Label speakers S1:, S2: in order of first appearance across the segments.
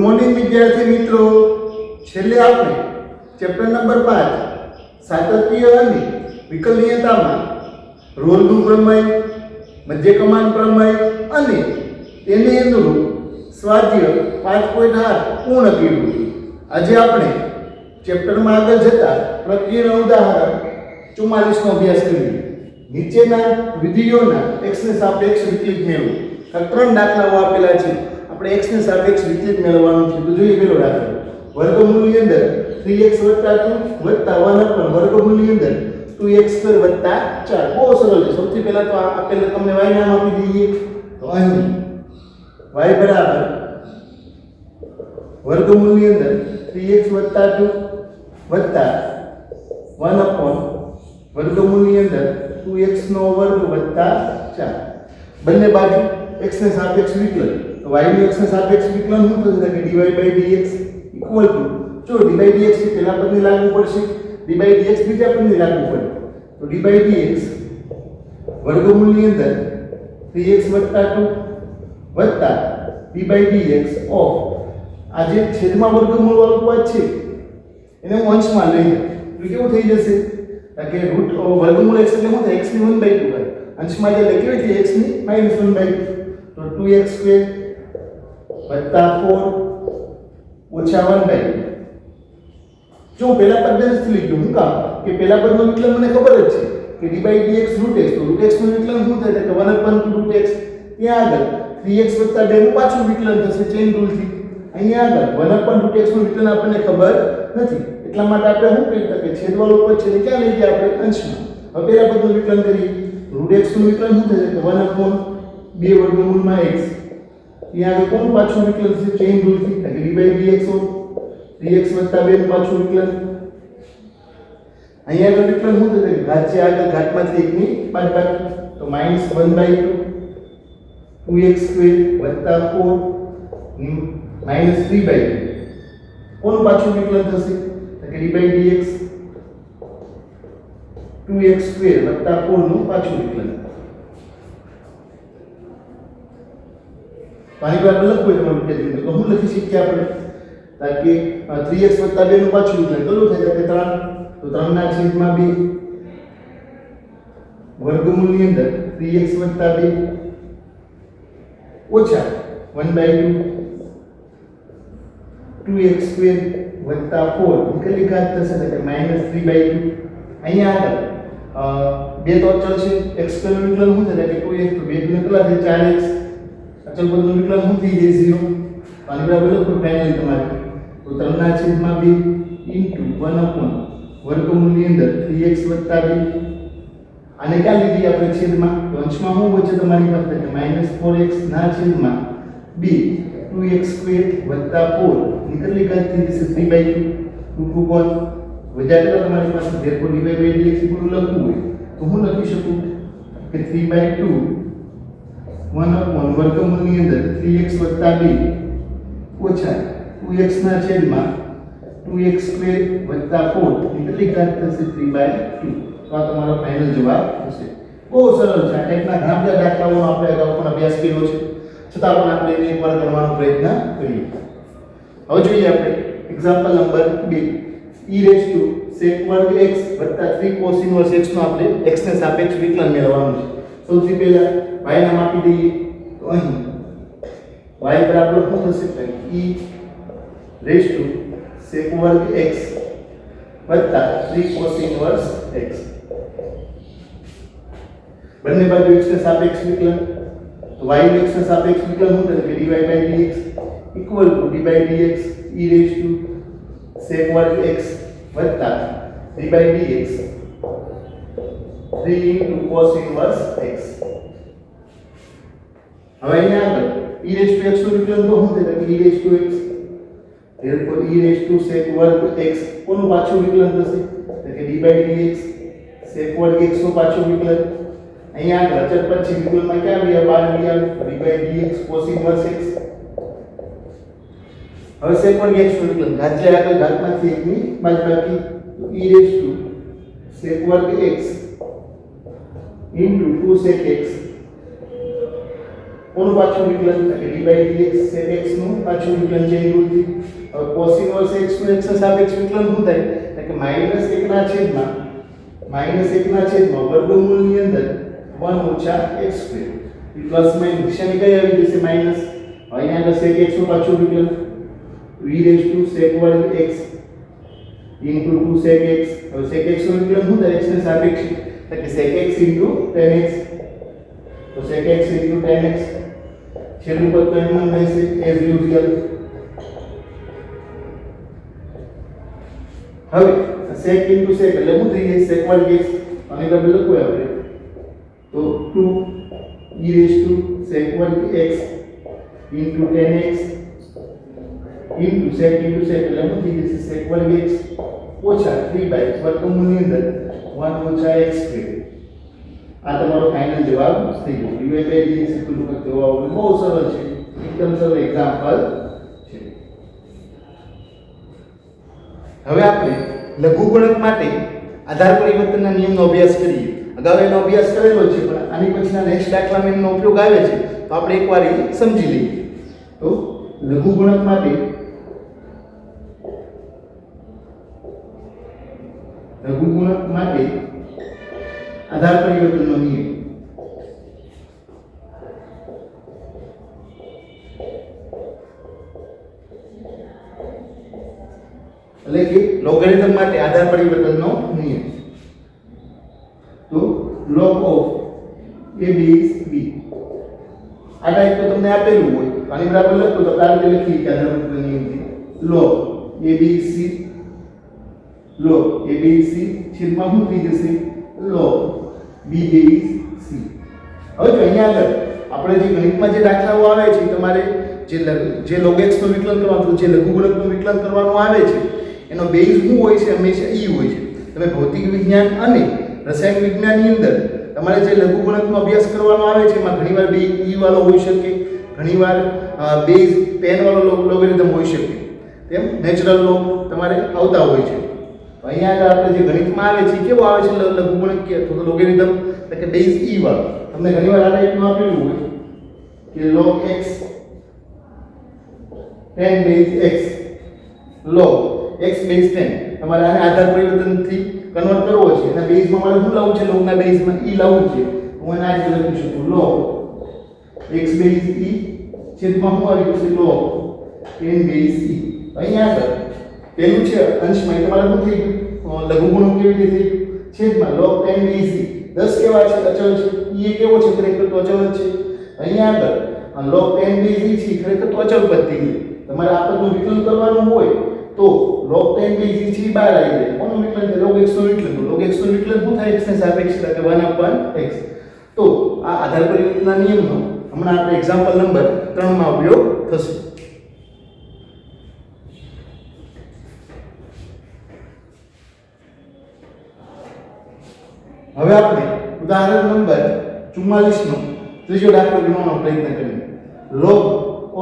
S1: Morning વિદ્યાર્થી મિત્રો, છેલ્લે આપણે ચેપ્ટર નંબર 5 સાતત્ય અને વિકલનીયતામાં રોલનું પ્રમેય, મધ્ય કમાન પ્રમેય અને તેને અનુરૂપ સ્વાધ્યાય 5.8 પૂર્ણ કર્યું. આજે આપણે ચેપ્ટરમાં આગળ જતા પ્રક્રિયાનું ઉદાહરણ 44 નો અભ્યાસ કરીએ. નીચેના વિધિઓના x ને સાપેક્ષ વિકલિત મેળવો. આ ત્રણ દાખલાઓ આપેલા છે. આપણે x ને સાપેક્ષ વિકલિત મેળવવાનું છે. તો જોઈએ પેલો દાખલો. વર્ગમૂળની અંદર 3x + 2 + 1 ઉપર વર્ગમૂળની અંદર 2x² + 4. બહુ સરળ છે. સૌથી પહેલા તો આપેલા તમને y નામ આપી દઈએ. તો અહીં y બરાબર વર્ગમૂળની અંદર 3x + 2 + 1 ઉપર વર્ગમૂળની અંદર 2x² + 4. બંને બાજુ x ને સાપેક્ષ વિકલન. તો y નું x ને સાપેક્ષ વિકલન શું થશે કે dy/dx = જો dy/dx થી પહેલા પદને લાગુ પડશે, dy/dx બીજા પદને લાગુ પડે. તો dy/dx વર્ગમૂળની અંદર 3x + 2 dy/dx ઓફ આ જે છેદમાં વર્ગમૂળ વાળું પદ છે એને હું અંશમાં લઈ તો કેવું થઈ જશે કે રૂટ વર્ગમૂળ x એટલે શું થાય x ની 1/2 થાય. અંશમાં જે લખી હોય છે x ની -1/2. તો 2x² + 4 - 1/2. જો પહેલા પદ નથી લીધું, હું કામ કે પહેલા પદનું વિકલન મને ખબર જ છે કે dy/dx √x. તો √x નું વિકલન શું થાય કે 1/√x. ત્યાં આગળ 3x + 2 નું પાછું વિકલન થશે ચેઇન રૂલથી. અહીંયા આગળ 1/√x નું વિકલન આપણને ખબર નથી, એટલા માટે આપણે શું કહી શકીએ છેદવાળો પદ છે ક્યાં લઈ ગયા આપણે અંશમાં. હવે પહેલા પદનું વિકલન કરીએ. √x નું વિકલન શું થશે કે 1/2 x. ત્યાં આગળ કોણ પાછું વિકલન થશે ચેઇન રૂલથી એટલે dy/dx ઓફ 3x + 2 નું પાછું વિકલન. અહીંયા આગળ વિકલન શું થશે ઘાત છે આગળ ઘાતમાંથી 1 ની બાદબાકી. તો -1/2 2x² + 4 -3/2. કોનું પાછું વિકલન થશે કે dy/dx 2x² + 4 નું પાછું વિકલન. પાણી પર લખવું હોય તમારું વિદ્યાર્થી તો હું લખી શકીએ આપણે કે 3x + 2 નું પાછું વિકલન કેટલું થઈ જાય કે 3. તો 3/2 વર્ગમૂળની અંદર 3x + 2 ઓછા 1/2 2x² + 4 કેટલી ઘાત થશે કે -3/2. અહીંયા આગળ બે તો અચળ છે. x² નું વિકલન શું થશે કે 2x. તો 2 નું કેટલા થાય 4x. અચળ પદનું વિકલન શું થઈ જાય 0. આની બરાબર લખો ફાઇનલી તમારે. તો 3/2 * 1 વર્ગમૂળની અંદર 3x + 2. આને ક્યાં લીધી આપણે છેદમાં. તો અંશમાં શું હોય છે તમારી પાસે કે -4x ના છેદમાં 2 2x² + 4 કેટલી ઘાત થઈ જશે 3/2. 2 કોણ વજા કેટલા તમારી પાસે therefore dy/dx લખવું હોય તો હું લખી શકું કે 3/2 1 વર્ગમૂળની અંદર 3x + 2 ઓછા 2x ના છેદમાં 2x² + 4 કેટલી ઘાત થશે 3/2. તો આ તમારો ફાઇનલ જવાબ હશે. બહુ સરળ છે. આ ટાઈપના ઘણા બધા દાખલાઓનો આપણે અગાઉ પણ અભ્યાસ કર્યો છે, છતાં પણ આપણે એને એકવાર કરવાનો પ્રયત્ન કરીએ. હવે જોઈએ આપણે example number 2 e⁻⁴x + 3 cos - x નો આપણે x ને સાપેક્ષ વિકલન મેળવવાનું છે. સૌથી પહેલા y નામ આપી દઈએ. તો અહીં y બરાબર શું થશે કે e⁻⁴x + 3 cos - x. બંને બાજુ x ને સાપેક્ષ વિકલન. તો y નું x ને સાપેક્ષ વિકલન શું થશે કે dy/dx = dy/dx e⁻⁴x + 3/dx 3 * cos - x. હવે અહીંયા આગળ e⁻⁴x નું વિકલન તો શું થશે કે e⁻x. therefore e⁻⁴x કોનું પાછું વિકલન થશે કે dy/dx sec2x નું પાછું વિકલન. અહીંયા આગળ અચળ પદ છે વિકલનમાં ક્યાં ગયા 12 dy/dx cos - x. હવે sec2x નું વિકલન ઘાત છે આગળ ઘાતમાંથી 1 ની બાદબાકી. e⁻⁴x * 2 sec x કોનું પાછું વિકલન કે d બાય dx છે x નું પાછું વિકલન ચેન્જ રૂલથી. હવે cos ઇનવર્સ x નું x ના સાપેક્ષ વિકલન શું થાય કે -1 ના છેદમાં વર્ગમૂળની અંદર 1 ઓછા x સ્ક્વેર એ પ્લસ માઈનસ નિશાની કઈ આવી જશે માઈનસ. અહીંયા આગળ sec x નું પાછું વિકલન v રેઝ ટુ sec વર્ગ x ઇન્ટુ 2 sec x. હવે sec x નું વિકલન શું થાય x ને સાપેક્ષ એટલે sec x into tan x. તો sec x into tan x છેલ્લું પદ તો એમ રહેશે એઝ યુઝ્યુઅલ. હવે sec ઇન્ટુ sec એટલે શું થઈ જાય sec વર્ગ x અને ડબલ લખો આપણે તો 2 e રેઝ ટુ sec વર્ગ x into tan x into sec એટલે શું થઈ જશે sec વર્ગ x ઓછા 3 બાય વર્ગમૂળની અંદર 1 ઓછા x સ્ક્વેર. આ તમારો ફાઇનલ જવાબ થઈ ગયો. dy by dx equal two જવાબ બહુ સરળ છે, એકદમ સરળ એક્ઝામ્પલ છે. હવે આપણે લઘુગુણક માટે આધાર પરિવર્તનના નિયમનો અભ્યાસ કરીએ. અગાઉ એનો અભ્યાસ કરેલો છે પણ આની પછીના નેક્સ્ટ દાખલામાં એનો ઉપયોગ આવે છે તો આપણે એકવાર એ સમજી લઈએ. તો લઘુગુણક માટે આધાર પરિવર્તનનો નિયમ. એટલે કે લોગેરિધમ માટે આધાર પરિવર્તનનો નિયમ. તો log of a base b આ ટાઈપ તો તમને આપેલું હોય આની બરાબર લખો તો આ રીતે લખી કે આધાર પરિવર્તનનો નિયમ log abc છેદમાં શું થઈ જશે log bjc. હવે જો અહીંયા આગળ આપણે જે ગણિતમાં જે દાખલાઓ આવે છે તમારે જે log x નું વિકલન કરવાનું જે લઘુગુણકનું વિકલન કરવાનું આવે છે એનો બેઝ શું હોય છે હંમેશા e હોય છે. તમે ભૌતિક વિજ્ઞાન અને રસાયણ વિજ્ઞાનની અંદર તમારે જે લઘુગુણકનો અભ્યાસ કરવાનો આવે છે એમાં ઘણીવાર બે e વાળો હોઈ શકે, ઘણીવાર બેઝ પેન વાળો લોગેરિધમ હોઈ શકે, તેમ નેચરલ લોગ તમારે આવતા હોય છે. અહીંયા આગળ આપણે જે ગણિતમાં આવે છે કેવો આવે છે લઘુગુણક કે તો લોગેરિધમ એટલે કે બેઝ e વાળો. તમને ઘણીવાર આ ટાઈપનું આપેલું હોય કે log x tan base x log x base 10 તમારે આને આધાર પરિવર્તનથી કન્વર્ટ કરવો છે. એના બેઝમાં મારે શું લાવવું છે લોગના બેઝમાં e લાવવું છે. હું એને આ રીતે લખી શકું log x base e છેદમાં શું આવી જશે log tan base e. અહીંયા આગળ પેલું છે અંશમાં તમારે શું થઈ ગયું લઘુગુણક કેવી રીતે થઈ ગયું છેદમાં log tan base e 10 કેવા છે અચળ છે e એ કેવો છે ખરેખર તો અચળ જ છે. અહીંયા આગળ log tan base e છે ખરેખર તો અચળ પદ થઈ ગયું. તમારે આ પદનું વિકલન કરવાનું હોય તો log tan base e છે બહાર આવી જાય. કોનું વિકલન છે log x નું વિકલન. તો log x નું વિકલન શું થાય x ને સાપેક્ષ એટલે 1/x. તો આ આધાર પરિવર્તનના નિયમનો હમણાં આપણે એક્ઝામ્પલ નંબર 3 માં ઉપયોગ થશે. હવે આપણે ઉદાહરણ નંબર 44 નો ત્રીજો દાખલો ગણવાનો પ્રયત્ન કરીએ. log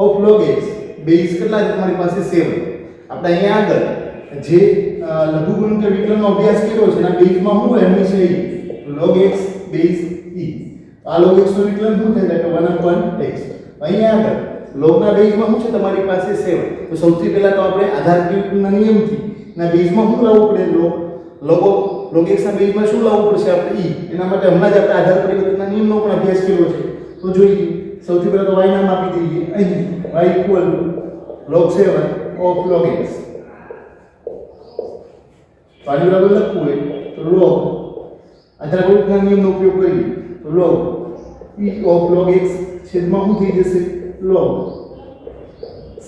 S1: of log x base કેટલા છે તમારી પાસે 7. આપણે અહીંયા આગળ જે લઘુગુણક વિકલનનો અભ્યાસ કર્યો છે એના બેઝમાં શું હોય હંમેશા e log x base e. આ log x નું વિકલન શું થાય કે 1/x. અહીંયા આગળ logના બેઝમાં શું છે તમારી પાસે 7. તો સૌથી પહેલા તો આપણે આધાર પરિવર્તનના નિયમથી એના બેઝમાં શું લાવવું પડે log x ના બેઝમાં શું લાવવું પડશે આપણે e. એના માટે હમણાં જ આપણે આધાર પરિવર્તનના નિયમનો પણ અભ્યાસ કર્યો છે. તો જોઈએ સૌથી પહેલા તો y નામ આપી દઈએ અહીં y log 7 of log x. પાછળ બરાબર લખવું હોય તો log આધાર પરિવર્તનના નિયમનો ઉપયોગ કરીએ તો log e of log x છેદમાં શું થઈ જશે log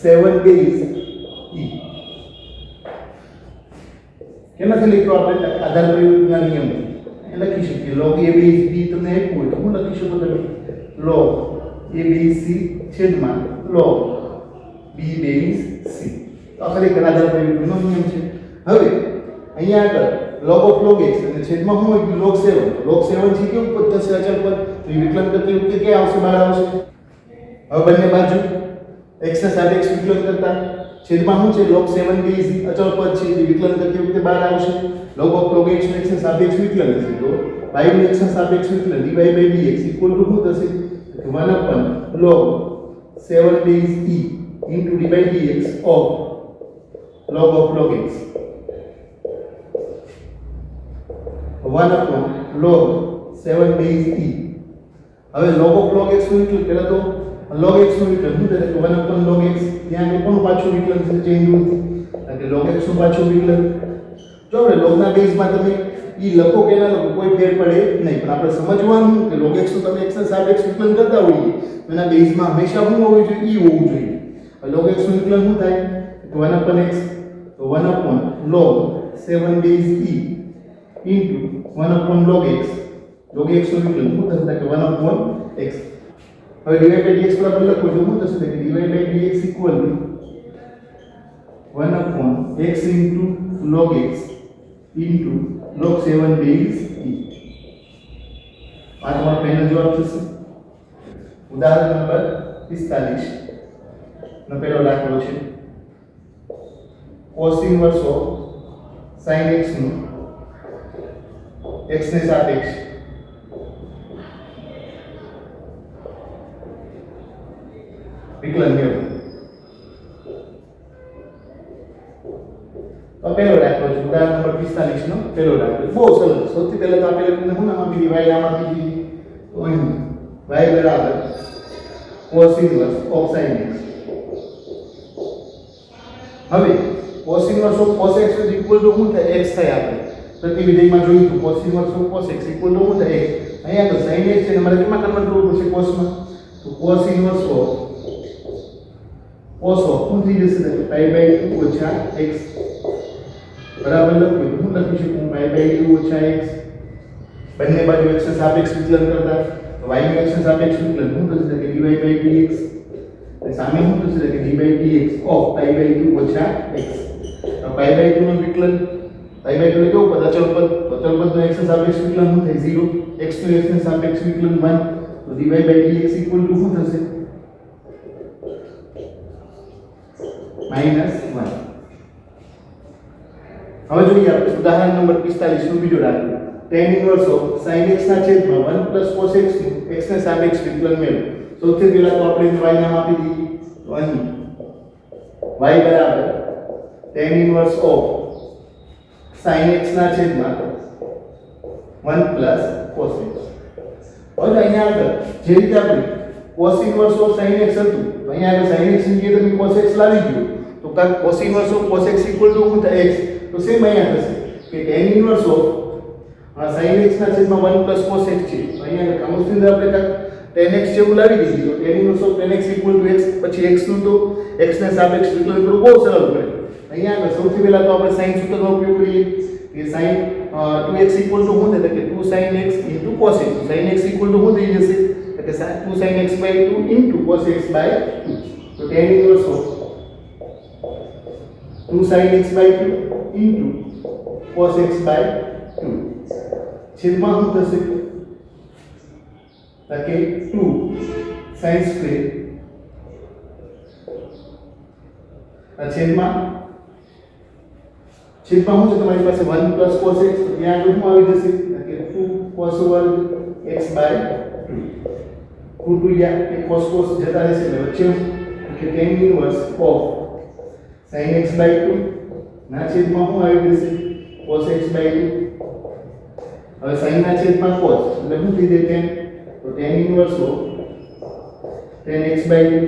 S1: 7 base e. કેનાથી લખ્યો આપણે આધાર પરિવર્તનના નિયમથી એ લખી શકીએ log a base b તમને આપ્યું હોય તો હું લખી શકું તમે log a base c છેદમાં log b base c. તો આ ખરેખર આધાર પરિવર્તનનો નિયમ છે. હવે અહીંયા આગળ log of log x અને છેદમાં શું હોય log 7. log 7 છે કેવું પદ થશે અચળ પદ. તો એ વિકલન કરતી વખતે ક્યાં આવશે બહાર આવશે. હવે બંને બાજુ x ના સાપેક્ષ વિકલન કરતા છેદમાં શું છે log 7 base અચળ પદ છે એ વિકલન કરતી વખતે બહાર આવશે. log of log x નું x ના સાપેક્ષ વિકલન થશે તો y નું x ના સાપેક્ષ વિકલન dy by dx equal two શું થશે 1 upon log 7 base e into d by dx of log x 1 upon log 7 base e. હવે log x નું વિકલન પહેલા તો log x નું વિકલન શું થાય કે 1 upon log x ત્યાં કોનું પાછું વિકલન છે ચેન્જ રૂલ એટલે log x નું પાછું વિકલન જો આપણે log ના બેઝમાં તમે ઈ લખો કે ના લખો કોઈ ફેર પડે નહીં પણ આપણે સમજવાનું કે log x નું તમે x ના સાપેક્ષ વિકલન કરતા હોઈએ એના બેઝમાં હંમેશા શું હોવું જોઈએ ઈ હોવું જોઈએ log x નું વિકલન શું થાય તો 1 upon x તો 1 upon log 7 base e into 1 upon log x નું વિકલન શું થશે કે 1 upon x હવે ડિવાઇડ બાય dx બરાબર લખો તો શું થશે કે divide by dx equal to 1 upon x into log x into log 7 base e આ તમારો પહેલો જવાબ થશે ઉદાહરણ નંબર 45 નો પહેલો દાખલો છે cos inverse of sin x નું x ને સાપેક્ષ વિકલન મેળવો તો પહેલો દાખલો છે ઉદાહરણ નંબર 45 નો પહેલો દાખલો બહુ સરળ સૌથી પહેલા તો આપણે લખીને હું નામ આપી દીધી y નામ આપી દીધી તો અહીં y બરાબર cos inverse of sin x હવે cos inverse of cos x is equal to શું થાય x થાય આપણે પ્રતિવિધેયમાં જોયું તો cos inverse of cos x equal to શું થાય x અહીંયા તો sin x છે ને મારે કેમાં કન્વર્ટ કરવું પડશે cos માં તો cos inverse of શું થઈ જશે pi by 2 ઓછા x બરાબર લખ્યું હું લખી શકું pi by 2 ઓછા x બંને બાજુ x ને સાપેક્ષ વિકલન કરતા તો y નું x ને સાપેક્ષ વિકલન શું થશે કે dy by dx અને સામે શું થશે કે dy by dx of pi by 2 ઓછા x તો pi by 2 નું વિકલન pi by 2 એટલે કેવું પદ અચળ પદ નું x ને સાપેક્ષ વિકલન શું થાય 0 x નું x ને સાપેક્ષ વિકલન 1 તો dy by dx equal two શું થશે -1 હવે જોઈએ આપણે ઉદાહરણ નંબર 45 નો બીજો દાખલો tan inverse of sin x ના છેદમાં 1 cos x નું x ને સાપેક્ષ વિકલન મેળવો સૌથી પહેલા તો આપણે y નામ આપી દઈએ તો અહીં y બરાબર tan inverse of sin x ના છેદમાં 1 cos x હવે અહીંયા આગળ જે રીતે આપણે cos inverse of sin x હતું તો અહીંયા આગળ sin x ની જગ્યાએ તમે cos x લાવી દો તો કાં cos inverse of cos x equal to શું થાય x તો સેમ અહીંયા થશે કે tan inverse of sin x ના છેદમાં 1 cos x છે તો અહીંયા કામસ્તી અંદર આપણે કાં tan x જેવું લાવી દીધું તો tan inverse of tan x equal to x પછી x નું તો x ને સાપેક્ષ વિકલન કરવું બહુ સરળ પડે અહીંયા આગળ સૌથી પહેલા તો આપણે sin સૂત્રનો ઉપયોગ કરીએ કે sin 2x equal to શું થાય કે 2 sin x into cos x sin x equal to શું થઈ જશે કે 2 sin x by 2 into cos x by 2 તો tan inverse of 2 sin x by 2 into cos x by 2 છેદમાં શું થશે કે 2 sin square છેદમાં શું છે તમારી પાસે 1 cos x તો ત્યાં આગળ શું આવી જશે કે 2 cos વર્ગ x by 2 2 યા કે cos જતા રહેશે એટલે વચ્ચે કે tan inverse of sin x by 2 ના છેદમાં શું આવી જશે cos x by 2 હવે sin ના છેદમાં cos એટલે શું થઈ જાય tan તો tan inverse of tan x by 2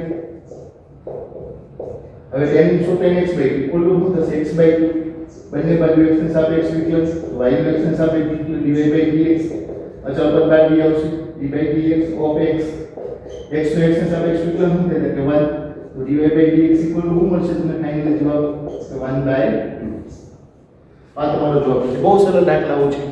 S1: હવે tan inverse of tan x by 2 equal to શું થશે x by 2 બંને બાજુ x ને સાપેક્ષ વિકલન y નું x ને સાપેક્ષ વિકલન dy by dx અચળ પદ બાદ આવશે dy by dx of x x નું x ને સાપેક્ષ વિકલન શું થાય કે 1 તો dy by dx equal two શું મળશે તમને ફાઇનલ જવાબ 1 by 2 આ તમારો જવાબ છે બહુ સરળ દાખલાઓ છે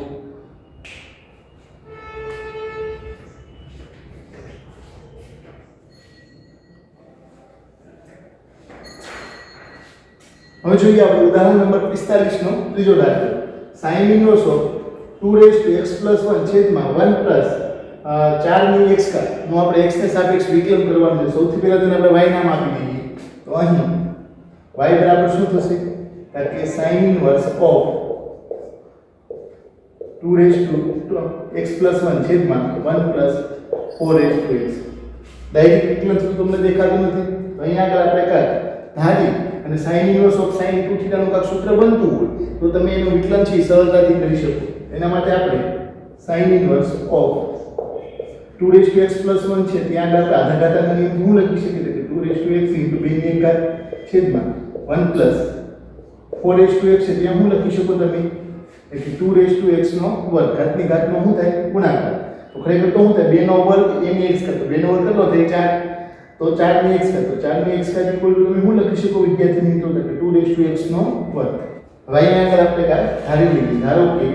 S1: હવે જોઈએ આપણે ઉદાહરણ નંબર 45 નો ત્રીજો દાખલો sin inverse of 2 raised to x plus 1 છેદમાં 1 plus 4 ની x ઘાત નો આપણે x ને સાપેક્ષ વિકલન કરવાનું છે સૌથી પહેલા તેને આપણે y નામ આપી દઈએ તો અહીં y બરાબર શું થશે કે sin inverse of 2 raised to x plus 1 છેદમાં 1 plus 4 raised to x direct વિકલન તો તમને દેખાતું નથી, તો અહીંયા આગળ આપણે કાંઈક ધારી અને sin ઇન્વર્સ ઓફ sin 2θ નું કાંઈક સૂત્ર બનતું હોય તો તમે એનું વિકલન છે એ સરળતાથી કરી શકો. એના માટે આપણે sin ઇન્વર્સ ઓફ 2x + 1 છે ત્યાં આગળ આધા ઘાતાના નિયમથી હું લખી શકીએ કે 2x * 2 ની ઘાત છેદમાં 1 + 4x છે ત્યાં હું લખી શકો તમે એટલે 2x નો વર્ગ ઘાતની ઘાતનો શું થાય ગુણાકાર. તો ખરેખર તો શું થાય 2 નો વર્ગ એની x કરતો 2 નો વર્ગ કેટલો થાય 4 તો 4 ની x કરતો 4 ની x તમે શું લખી શકો વિદ્યાર્થી મિત્રો કે 2x નો વર્ગ. હવે અહીંયા આગળ આપણે ધારી લઈએ ધારો કે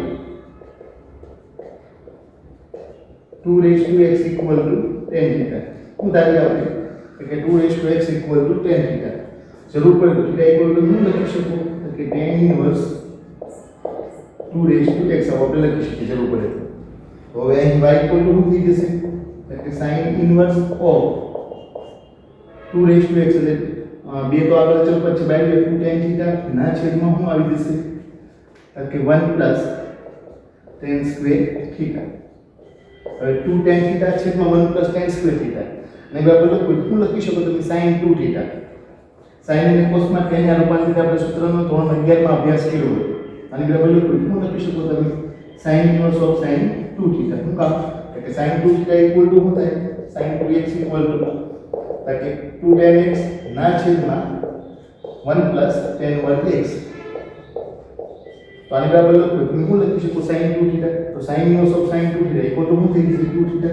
S1: 2x = tan θ. હું ધારી આપણે કે 2x = tan θ. જરૂર પડે તો θ = હું લખી શકું કે tan ઇન્વર્સ 2x આપણે લખી શકીએ જરૂર પડે તો. હવે અહીં y = શું થઈ જશે એટલે sin ઇન્વર્સ ઓફ 2x એટલે બે તો આગળ ચલ પછી બાય 2 tan θ ના છેદમાં શું આવી જશે કે 1 + tan સ્ક્વેર θ. હવે 2 tan θ છેદમાં 1 + tan સ્ક્વેર θ અને બરાબર શું લખી શકો તમે sin 2θ. sin અને cos માં tan ના રૂપાંતરિત આપણે સૂત્રનો ધોરણ 11 માં અભ્યાસ કર્યો હોય અને બરાબર શું લખી શકો તમે sin ઇન્વર્સ ઓફ sin 2θ. શું કામ કે sin 2θ = શું થાય sin 2x = કે 2 tan x ના છેદમાં 1 + tan વર્ગ x. તો આની બરાબર તમે શું લખી શકો sin 2θ. તો sin ઇન્વર્સ ઓફ sin 2θ = શું થઈ જશે 2θ.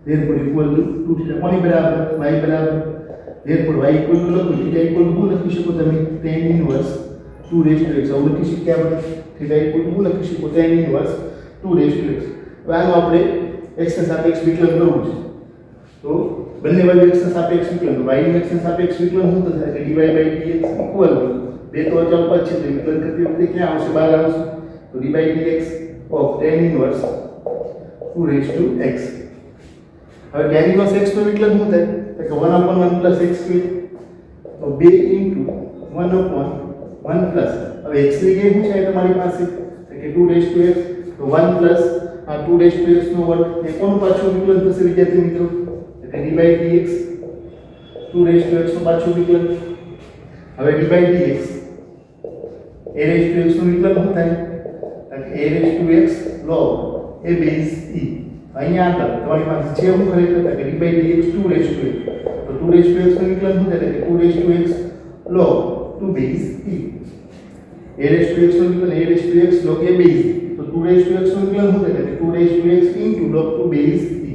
S1: therefore = 2θ કોની બરાબર y બરાબર. therefore y = શું લખી શકો તમે tan ઇન્વર્સ 2x આવું લખી શકીએ આપણે. θ = શું લખી શકો tan ઇન્વર્સ 2x. હવે આનું આપણે x ના સાપેક્ષ વિકલન કરવું છે તો બંને બાજુ x ના સાપેક્ષ વિકલન y ના x ના સાપેક્ષ વિકલન શું થશે કે dy/dx = બે તો અચળ પદ છે તો વિકલન કરતી વખતે ક્યાં આવશે બહાર આવશે તો dy/dx of tan inverse 2x. હવે tan inverse x નું વિકલન શું થાય તો 1/1 + x² તો 2 * 1/1 પ્લસ હવે x ની જગ્યાએ શું છે તમારી પાસે કે 2x તો 1 પ્લસ આ 2x નો વર્ગ એ કોનું પાછું વિકલન થશે વિદ્યાર્થી મિત્રો કે dy/dx 2x નું પાછું વિકલન. હવે dy/dx a⁡x નું વિકલન શું થાય કે a⁴x log a base e. અહીંયા આગળ તમારી પાસે છે હું ખરેખર કે dy/dx 2x તો 2x નું વિકલન શું થાય કે 2x log 2 base e. a⁴x નું વિકલન a⁴x log a બેઝ તો 2x નું વિકલન શું થાય કે 2x log 2 બેઝ e.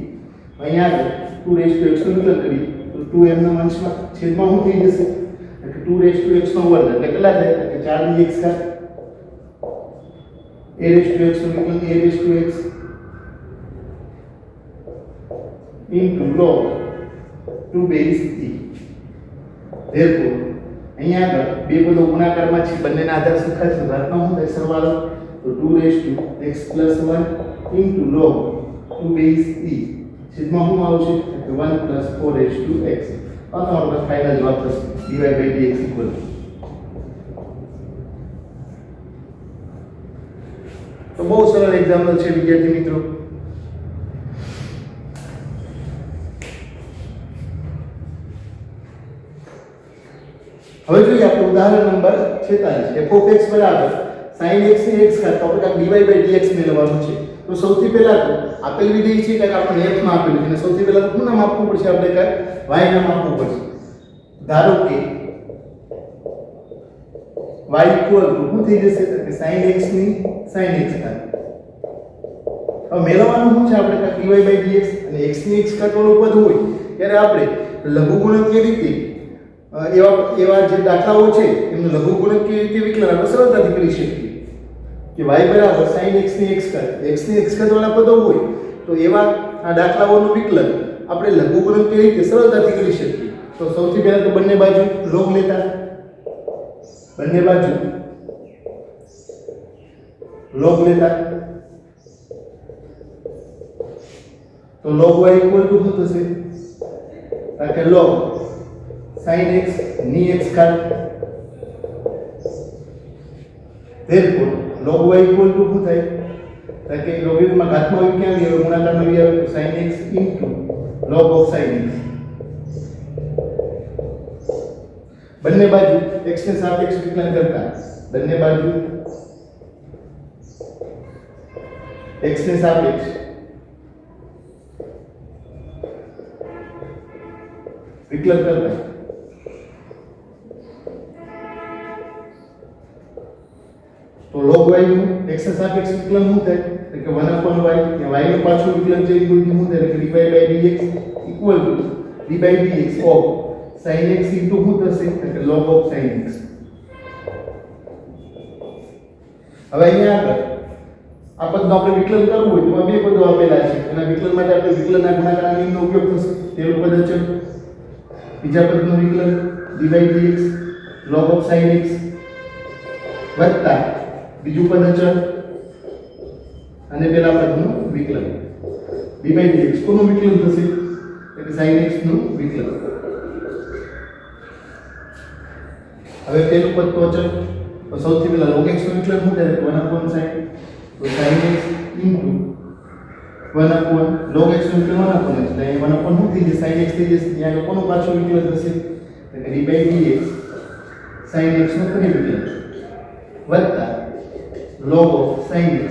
S1: અહીંયા આગળ 2x નું વિકલન કરી તો 2m ના અંશમાં છેદમાં શું થઈ જશે કે 2x નો વર્ગ એટલે કેટલા થાય કે 4 ની x ઘાત a⁴x નું વિકલન a⁴x log 2 base e. therefore અહીંયા આગળ બે પદો ગુણાકારમાં છે બંનેના આધાર સરખા છે ઘાતમાં શું થાય સરવાળો તો 2x + 1 log 2 બેઝ e છેદમાં શું આવશે કે 1 + 4x. આ તમારો ફાઇનલ જવાબ થશે dy/dx = તો બહુ સરળ એક્ઝામ્પલ છે વિદ્યાર્થી મિત્રો. હવે જોઈએ આપણે ઉદાહરણ નંબર 46 f(x) = sin x ની x ઘાત તો આપણે dy/dx મેળવવાનું છે. તો સૌથી પહેલા તો આપેલ વિધેય છે કે આપણે f માં આપેલું છે અને સૌથી પહેલા શું નામ આપવું પડશે આપણે કે y નામ આપવું પડશે. ધારો કે y શું થઈ જશે કે sin x ની sin x ઘાત. હવે મેળવવાનું શું છે આપણે કે dy/dx અને x ની x ઘાત વાળું પદ હોય ત્યારે આપણે લઘુગુણકીય રીતે એવા જે દાખલાઓ છે એમનું લઘુગુણકીય રીતે વિકલન આપણે સરળતાથી કરી શકીએ કે y = sin x ની x ઘાત x ની x ઘાત વાળા પદો હોય તો એવા આ દાખલાઓનું વિકલન આપણે લઘુગુણકીય રીતે સરળતાથી કરી શકીએ. તો સૌથી પહેલા તો બંને બાજુ log લેતા તો log y = શું થશે કે log sin x ની x ઘાત. therefore log y = શું થાય કે લોગરિધમમાં ઘાતમાં હોય ક્યાં ગયો ગુણાકારમાં આવી આવે તો sin x log of sin x બંને બાજુ x ને સાપેક્ષ વિકલન કરતા બંને બાજુ x ને સાપેક્ષ વિકલન કરતા તો log y નું x ને સાપેક્ષ વિકલન શું થાય એટલે કે 1/y કે y નું પાછું વિકલન છે એ શું થાય એટલે dy/dx equal to d/dx of sin x into શું થશે એટલે log of sin x. હવે અહીંયા આગળ આ પદનો આપણે વિકલન કરવું હોય તો બે પદો આપેલા છે એના વિકલન માટે આપણે વિકલનના ગુણાકારના નિયમનો ઉપયોગ થશે. પહેલું પદ અચળ, બીજા પદનું વિકલન dy/dx log of sin x વત્તા બીજું પદ અચળ અને પેલા પદનું વિકલન dy/dx કોનું વિકલન થશે એટલે sin x નું વિકલન. હવે પેલું પદ તો અચળ તો સૌથી પહેલા log x નું વિકલન શું થાય તો 1/sin તો sin x into 1 log x નું વિકલન 1/x એટલે 1 શું થઈ જશે sin x થઈ જશે. ત્યાં કોનું પાછું વિકલન થશે એટલે dy/dx sin x નું ફરી વિકલન વત્તા log of sin x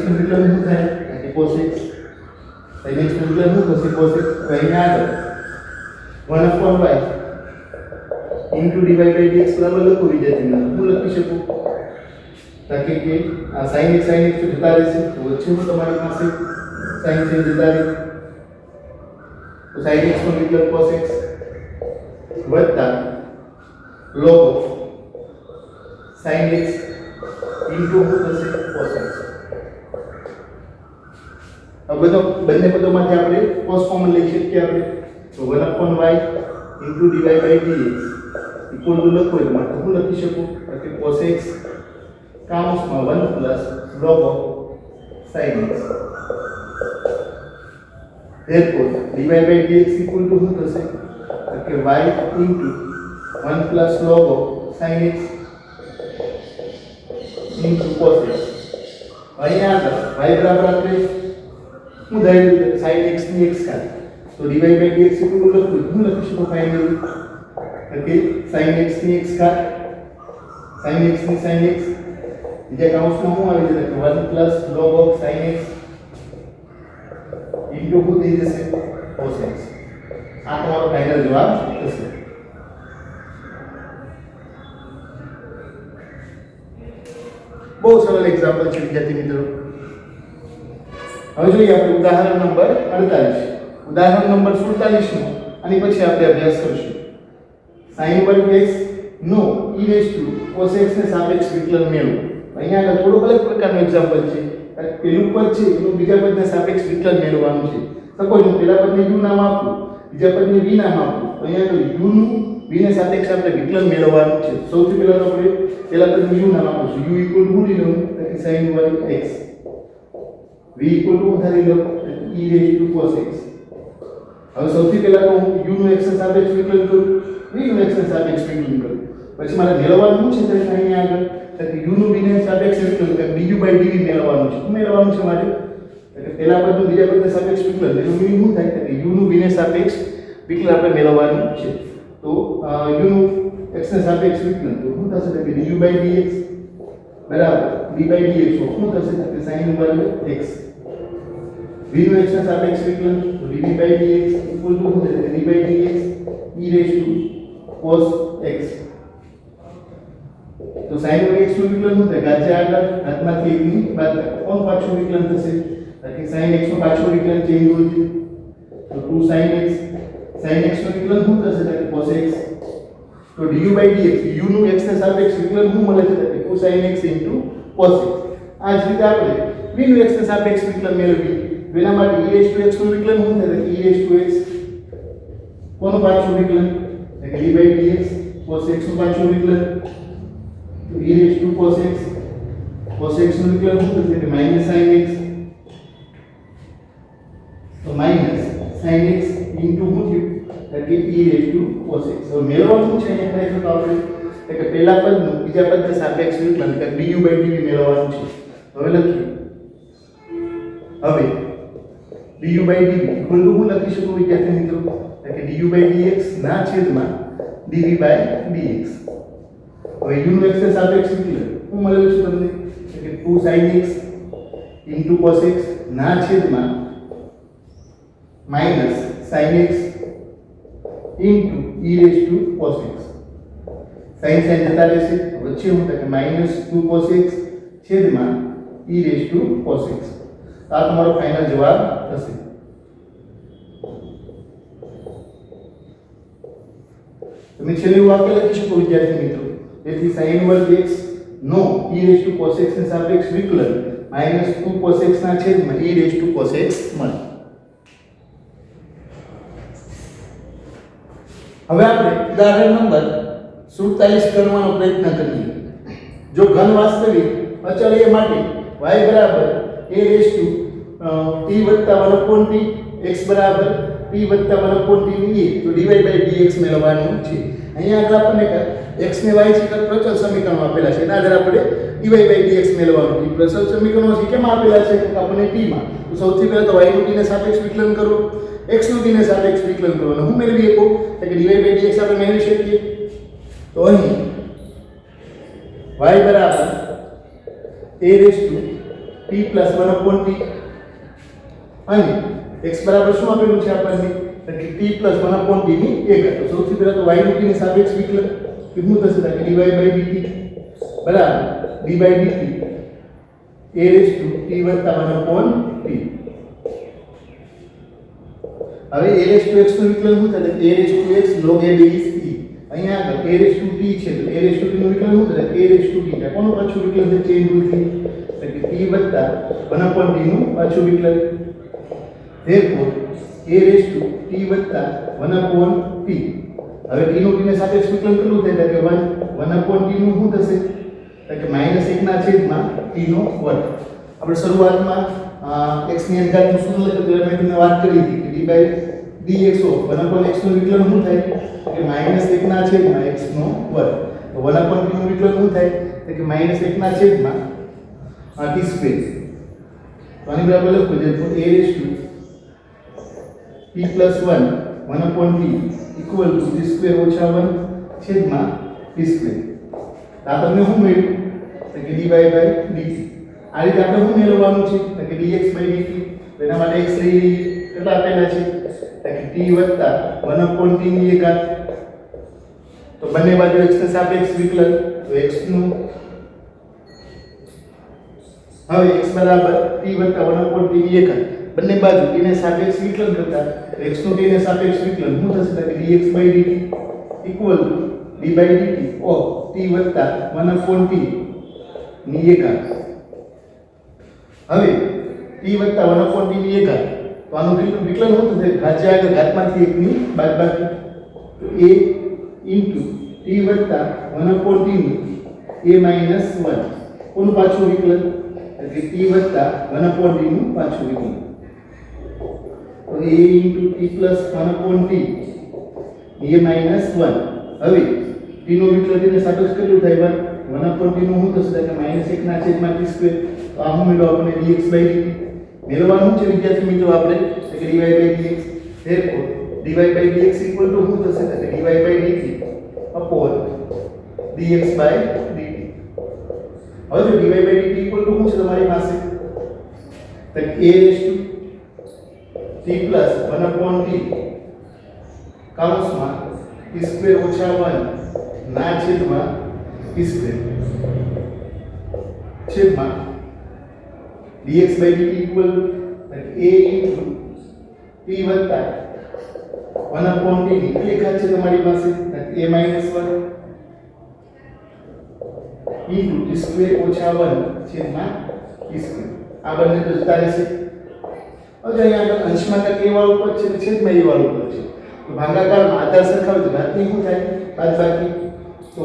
S1: નું વિકલન શું થાય એટલે cos x sin x નું વિકલન શું થશે cos x. તો અહીંયા આગળ 1/y into dy/dx બરાબર લખો વિદ્યાર્થી હું લખી શકું તાકે કે આ sin x તો જતા રહેશે તો વચ્ચેનું તમારી પાસે sin જતા રહે તો sin x નું વિકલન cos x વત્તા log of sin x into શું થશે cos x. આ બંને પદોમાંથી આપણે cos કોમન લઈ શકીએ આપણે તો 1/y into dy/dx equal to લખો એટલે માટે હું લખી શકું કે cos x કાઉન્સમાં 1 plus log of sin x. therefore dy/dx equal to શું થશે કે y into 1 plus log of sin x into cos x. અહીંયા આગળ y બરાબર આપણે શું ધાર્યું sin x ની x ઘાત તો dy/dx equal to લખું હું લખી શકું ફાઇનલી કે sin x ની x ઘાત sin x ની sin x બીજા કાઉન્સમાં શું આવી જશે 1 plus log of sin x into શું થઈ જશે cos x. આ તમારો ફાઇનલ જવાબ થશે. બહુ સરળ એક્ઝામ્પલ છે વિદ્યાર્થી મિત્રો. હવે જોઈએ આપણે ઉદાહરણ નંબર 48. ઉદાહરણ નંબર 47 નો અને પછી આપણે અભ્યાસ કરશું. sin વર્ગ x no e raised to cos x ને સાપેક્ષ વિકલન મેળવો. અહીંયા આગળ થોડું અલગ પ્રકારનું એક્ઝામ્પલ છે. પેલું પદ છે એનું બીજા પદના સાપેક્ષ વિકલન મેળવવાનું છે. સપોઝ હું પેલા પદને u નામ આપું બીજા પદને v નામ આપું તો અહીંયા આગળ u નું v ને સાપેક્ષ આપણે વિકલન મેળવવાનું છે. સૌથી પહેલા તો આપણે પેલા પદને u નામ આપીશું. u equal to લઈ લઉં એટલે sin વર્ગ x v equal to Dhari law e raised to cos x. હવે સૌથી પહેલા તો હું u નું x ને સાપેક્ષ વિકલન કરું v નું x ને સાપેક્ષ વિકલન કરું પછી મારે મેળવવાનું છે તો અહીંયા આગળ કે u નું v ને સાપેક્ષ વિકલન કે du/dv મેળવવાનું છે. શું મેળવવાનું છે મારે એટલે પહેલા પદનું બીજા પદને સાપેક્ષ વિકલન એનું મીનિંગ શું થાય કે u નું v ને સાપેક્ષ વિકલન આપણે મેળવવાનું છે. તો u નું x ને સાપેક્ષ વિકલન તો શું થશે કે du/dx બરાબર d/dx શું થશે કે sin વર્ગ x v નું x ને સાપેક્ષ વિકલન તો dv/dx equal to શું થશે d/dx e raised to cos x. તો sin વર્ગ x નું વિકલન શું થાય ગાજે આગળ હાથમાંથી 1 ની બાદ કોણ પાછું વિકલન થશે કે sin x નું પાછું વિકલન ચેન્જ હોય છે તો 2 sin x નું વિકલન શું થશે કે cos x. તો du/dx u નું x ને સાપેક્ષ વિકલન શું મળે છે કે 2 sin x cos x. આ જ રીતે આપણે v નું x ને સાપેક્ષ વિકલન મેળવીએ એના માટે e raised to x નું વિકલન શું થાય કે e raised to x કોનું પાછું વિકલન એટલે d/dx cos x નું પાછું વિકલન તો e raised to cos x નું વિકલન શું થશે કે -sin x તો -sin x into શું થયું કે e raised to cos x. હવે મેળવવાનું છે અહીંયા ખરેખર તો આપણે કે પહેલા પદનું બીજા પદના સાપેક્ષ વિકલન કે du/dv મેળવવાનું છે. હવે લખીએ હવે du/dv ઇક્વલ ટુ હું લખી શકું વિદ્યાર્થી મિત્રો કે du/dx ના છેદમાં dv by dx. હવે u નો x ને સાપેક્ષ વિકલન હું મળેલું છે તમને કે 2 sin x into cos x ના છેદમાં minus sin x into e raised to cos x. sin જતા રહેશે, વચ્ચે હું થાય કે -2 cos x છેદમાં e raised to cos x. આ તમારો ફાઇનલ જવાબ થશે. તમે છેલ્લું વાક્ય લખી શકો વિદ્યાર્થી મિત્રો. તેથી sin વર્ગ x no e raised to cos x ને સાપેક્ષ વિકલન -2 cos x ના છેદમાં e raised to cos x મળે. હવે આપણે ઉદાહરણ નંબર 47 કરવાનો પ્રયત્ન કરીએ. જો ઘન વાસ્તવિક અચળ a માટે y બરાબર a raised to t વત્તા 1/t x બરાબર t વત્તા 1/t ની a તો dy by dx મેળવવાનું છે. અહીંયા આગળ આપણને x ને y છે પ્રચલ સમીકરણો આપેલા છે, એના આધારે આપણે dy by dx મેળવવાનું છે. પ્રચલ સમીકરણો છે કેમ આપેલા છે? આપણને t માં તો સૌથી પહેલા તો y નું t ને સાપેક્ષ વિકલન કરો, x નું t ને સાપેક્ષ વિકલન કરો અને હું મેળવી શકો કે dy by dx આપણે મેળવી શકીએ. તો અહીં y બરાબર a raised to t plus 1/t અને x બરાબર શું આપેલું છે આપણને કે t plus 1/t ની 1. તો સૌથી પહેલા તો y નું t ની સાપેક્ષ વિકલન કેટલું થશે કે dy by dt બરાબર d by dt a raised to t વત્તા 1/t. હવે a raised to x નું વિકલન શું થાય? a raised to x log a dx e. અહીંયા આગળ a raised to t છે તો a raised to t નું વિકલન શું થાય? a raised to t. કોનું પાછું વિકલન છે? ચેન રૂલ થી એટલે કે t વત્તા 1/t નું પાછું વિકલન. therefore a raised to t વત્તા 1/t. હવે t નું t ને સાપેક્ષ વિકલન કેટલું થાય? કે 1/t નું શું થશે? કે -1 ના છેદમાં t નો વર્ગ. આપણે શરૂઆતમાં x ની અંગાતનું સૂત્ર લખ્યું ત્યારે મેં તમને વાત કરી હતી કે d by dx of 1/x નું વિકલન શું થાય? કે -1 ના છેદમાં x નો વર્ગ. તો 1/t નું વિકલન શું થાય? કે -1 ના છેદમાં t સ્ક્વેર. તો આની બરાબર લખો જે a raised to t plus 1 1/t equal to t square ઓછા 1 છેદમાં t square. આ તમને શું મળ્યું? કે dy by dt. આ રીતે આપણે શું મેળવવાનું છે? કે dx by dt. એના માટે x લઈ લઈએ. કેટલા આપેલા છે? કે t વત્તા 1/t ની 1. તો બંને બાજુ x ને સાપેક્ષ વિકલન તો x નું હવે x બરાબર t વત્તા 1/t ની 1. બંને બાજુ t ને સાપેક્ષ વિકલન કરતા x નું t ને સાપેક્ષ વિકલન શું થશે? કે dx by dt equal to d by dt of t વત્તા 1/t ની 1. હવે t વત્તા 1/t ની 1 તો આનું વિકલન શું થશે? ઘાત્યા આગળ ઘાતમાંથી 1 ની બાદબાકી તો a into t વત્તા 1/t ની a minus 1 કોનું પાછું વિકલન? એટલે t વત્તા 1/t નું પાછું વિકલન. તો a into t plus 1/t a minus 1. હવે t નું વિકલન તેને સાપેક્ષ કેટલું થાય? 1/t નું શું થશે? કે -1 ના છેદમાં t સ્ક્વેર. તો આ શું મેળવો આપણે? dx by dt મેળવવાનું છે વિદ્યાર્થી મિત્રો આપણે કે dy by dx. therefore dy by dx equal to શું થશે? કે dy by dt upon dx by dt. હવે જો dy by dt equal to શું છે તમારી પાસે? તો a raised to t plus 1/t કૌંસમાં t સ્ક્વેર ઓછા 1 ના છેદમાં t સ્ક્વેર છેદમાં dx by dt equal to a into t વત્તા 1/t ની કેટલી ઘાત છે તમારી પાસે? a minus 1 into t square ઓછા 1 છેદમાં t square. આ બંને તો જતા રહેશે. હવે અહીંયા આગળ અંશમાં કે વાળું પદ છે ને છેદમાં એ વાળું પદ છે. તો ભાગાકારમાં આધાર સરખાવે તો ઘાતની શું થાય? બાદબાકી. તો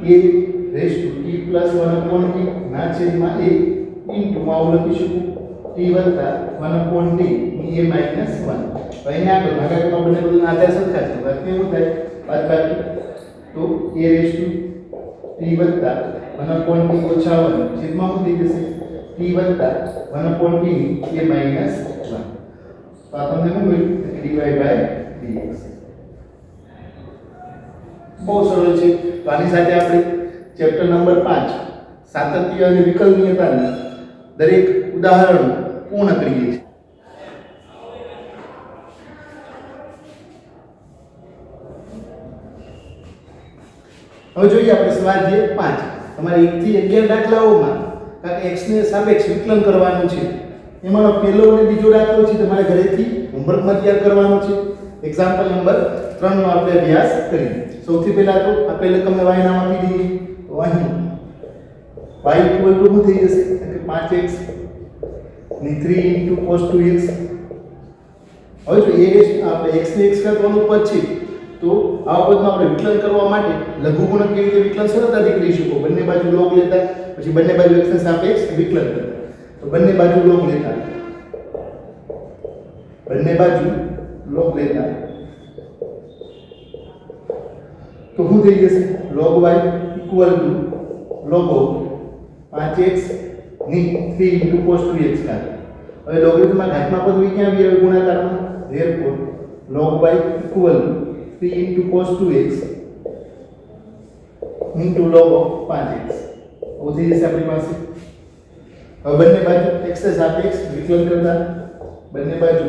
S1: a raised to t plus 1/t ના છેદમાં a into માં હું લખી શકું t વત્તા 1/t ની a minus 1. તો અહીંયા આગળ ભાગાકારમાં બંને બધું આધાર સરખા છે. ઘાતની શું થાય? બાદબાકી. તો a raised to t વત્તા 1/t ઓછા 1 છેદમાં શું થઈ જશે? t વત્તા 1/t ની a minus 1. તો આ તમને શું મળ્યું? dy by dx. બહુ સરળ છે. તો આની સાથે આપણે ચેપ્ટર નંબર 5 સાતત્ય અને વિકલનીયતાના દરેક ઉદાહરણો પૂર્ણ કરીએ છીએ. હવે જોઈએ આપણે સ્વાધ્યાય 5. તમારે 1 થી 11 દાખલાઓમાં કારણ x ને સાપેક્ષ વિકલન કરવાનું છે. એમાંનો પહેલો અને બીજો દાખલો છે તમારે ઘરેથી હોમવર્કમાં તૈયાર કરવાનો છે. એક્ઝામ્પલ નંબર 3 નો આપણે અભ્યાસ કરીએ. સૌથી પહેલા તો આપણે રકમને y નામ આપી દઈએ. તો અહીં y ઇક્વલ ટુ શું થઈ જશે કે 5x ની 3 cos 2x. હવે જો આપણે x ને x કરવાનું પદ છે તો આ પદમાં આપણે વિકલન કરવા માટે લઘુગુણક કેવી રીતે વિકલન સરળતાથી કરી શકો. બંને બાજુ log લેતા, પછી બંને બાજુ x ને સાપેક્ષ વિકલન કરતા. તો બંને બાજુ log લેતા, બંને બાજુ log લેતા તો શું થઈ જશે log y equal to log 5x ની 3 cos 2x થાય. હવે લોગરિધમમાં ઘાતમાં પદ હોય ક્યાં આવી ગુણાકારમાં. therefore log y equal to 3 cos 2x log 5x. वो થઈ જશે આપણી પાસે. હવે બંને બાજુ x ને સાપેક્ષ વિકલન કરતા, બંને બાજુ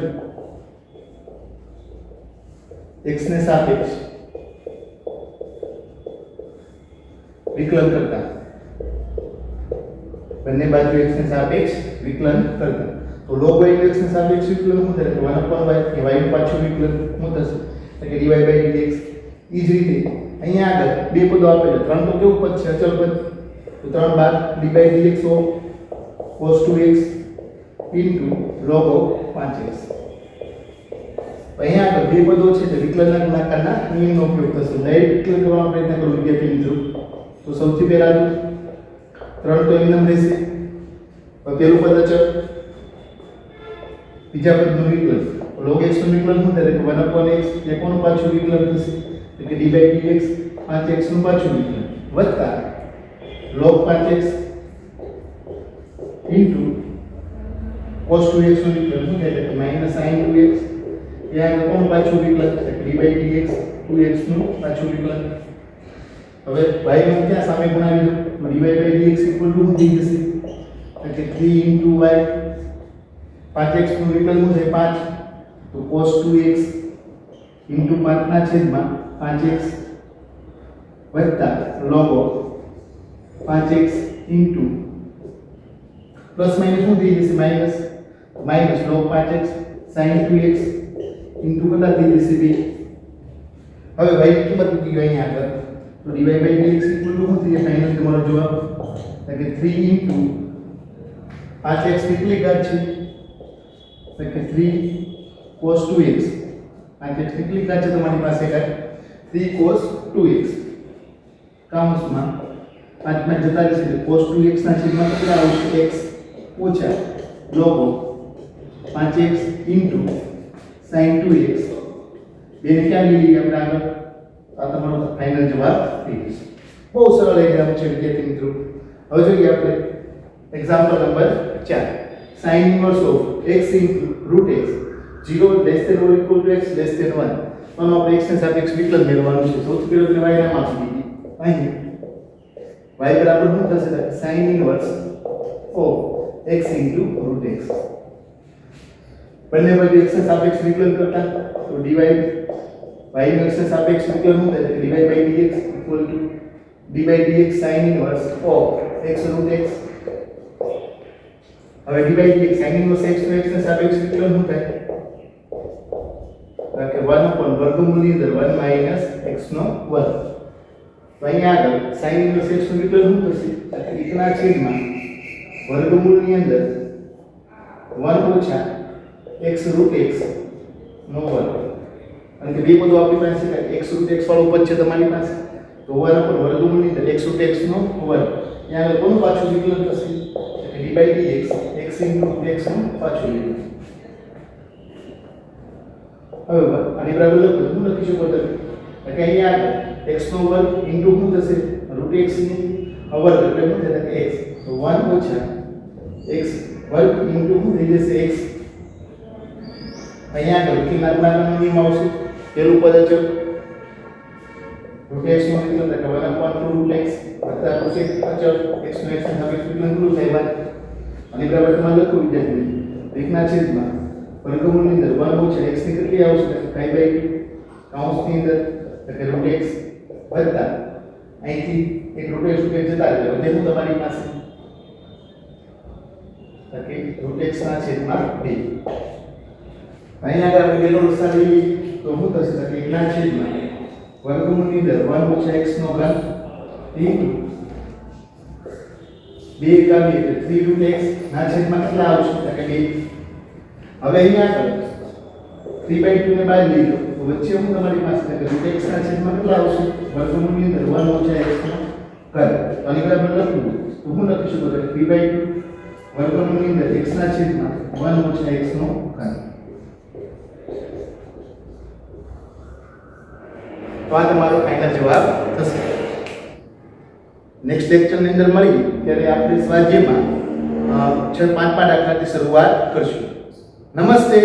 S1: x ને સાપેક્ષ વિકલન કરતા, બંને બાજુ x ને સાપેક્ષ વિકલન કરતા. તો log y x ને સાપેક્ષ વિકલન શું થાય? 1/y કે y નું પાછું વિકલન શું થશે એટલે કે dy by dx. ઈ જ રીતે અહીંયા આગળ બે પદો આપેલા, ત્રણ તો કેવું પદ છે અચલ પદ. તો 3 બાદ dy by dx of cos 2x log 5x. અહીંયા આગળ બે પદો છે તો વિકલનના ગુણાકારના નિયમનો ઉપયોગ થશે. ડાયરેક્ટ વિકલન કરવાનો પ્રયત્ન કરો વિદ્યાર્થી મિત્રો. તો સૌથી પહેલા તો 3 તો એમનેમ રહેશે. પહેલું પદ અચળ, બીજા પદનું વિકલન log x નું વિકલન શું થાય કે 1/x એ કોનું પાછું વિકલન થશે એટલે કે dy by dx 5x નું પાછું વિકલન વત્તા log 5x cos 2x નું વિકલન શું થાય એટલે sin 2x એ આગળ કોનું પાછું વિકલન એટલે dy by dx 2x નું પાછું વિકલન. હવે y નું ક્યાં સામે ગુણાવી દો dy by dx equal two શું થઈ જશે એટલે 3 y 5x નું વિકલન શું થાય 5 તો cos 2x 5 ના છેદમાં 5x વત્તા log 5x પ્લસ માઈનસ શું થઈ જશે minus log 5x sin 2x કેટલા થઈ જશે 2. હવે y ની કિંમત મૂકી ગયો અહીંયા આગળ તો dy by dx equal two શું થઈ જશે ફાઇનલ તમારો જવાબ એટલે કે 3 5x કેટલી ઘાત છે એટલે કે 3 cos 2x. આ કેટલી ઘાત છે તમારી પાસે ઘાત 3 cos 2x કાઉન્સમાં 5 માં જતા રહેશે એટલે cos 2x ના છેદમાં કેટલા આવશે x ઓછા log 5x sin 2x. બેને ક્યાં લઈ લઈએ આપણે આગળ? આ તમારો ફાઇનલ જવાબ થઈ જશે. બહુ સરળ એક્ઝામ છે વિદ્યાર્થી મિત્રો. હવે જોઈએ આપણે example number 4. sin inverse of x root x 0 less than or equal to x less than 1. તો આપણે x ને સાપેક્ષ વિકલન મેળવવાનું છે. સૌથી પહેલા આપણે y નામ આપી દઈએ. અહીં y બરાબર શું થશે sin inverse of x root x. બંને બાજુ x ને સાપેક્ષ વિકલન કરતા તો dy y નું x ને સાપેક્ષ વિકલન શું થાય dy by dx equal to dy by dx sin inverse of x root x. હવે dy by dx sin inverse x no x ને સાપેક્ષ વિકલન શું થાય કે 1 ઉપર વર્ગમૂળની અંદર 1 માઈનસ x નો વર્ગ. તો અહીંયા આગળ sin inverse x નું વિકલન શું થશે એટલે 1 ના છેદમાં વર્ગમૂળની અંદર 1 ઓછા x root x નો વર્ગ. અને કે બે પદો આપણી પાસે છે x root x વાળું પદ છે તમારી પાસે તો 1 ઉપર વર્ગમૂળની અંદર x root x નો વર્ગ. અહીંયા આગળ કોનું પાછું વિકલન થશે એટલે dy by dx x x નું પાછું વિકલન. હવે આની બરાબર લખો શું લખી શકો તમે એટલે અહીંયા આગળ x નો વર્ગ ઇન્ટુ શું થશે રૂટ x ની વર્ગ એટલે શું થશે x તો 1 ઓછા x વર્ગ ઇન્ટુ શું થઈ જશે x. અહીંયા આગળ કિનારનો નિયમ આવશે. પહેલું પદ અચળ રૂટ એક્સ નો વિકલન એટલે 1/2 રૂટ એક્સ વત્તા કોસેક અચળ એક્સ નો એક્સ ના સાપેક્ષ વિકલન કેટલું થાય 1 અને બરાબર તમારે લખવું વિદ્યાર્થી એકના છેદમાં વર્ગમૂળની અંદર 1 ઓછા x ની કેટલી આવશે 5/2 કૌંસની અંદર એટલે રૂટ એક્સ વત્તા અહીંથી એક રૂટ એક્સ જતા રહે વધેલું તમારી પાસે ઓકે રૂટ એક્સ ના છેદમાં 2 અહીંયા આગળ વેલો લસાવી તો શું થશે કે એકના છેદમાં વર્ગમૂળની અંદર 1 ઓછા x નો ઘન ઇન્ટુ 2 કાવી એટલે 3 રૂટ x ના છેદમાં કેટલા આવશે એટલે કે 2 હવે અહીંયા આગળ 3/2 ને બહાર લઈ લો તો વચ્ચે હું તમારી પાસે કે રૂટ x ના છેદમાં કેટલા આવશે વર્ગમૂળની અંદર 1 ઓછા x નો ઘન તો આની બરાબર લખવું તો હું લખી શકું કે 3/2 વર્ગમૂળની અંદર x ના છેદમાં 1 ઓછા x નો ઘન તો આ તમારો ફાઇનલ જવાબ થશે નેક્સ્ટ લેક્ચર ની અંદર મળી ત્યારે આપણે સ્વાધ્યાયમાં 5 દાખલાથી શરૂઆત કરશું નમસ્તે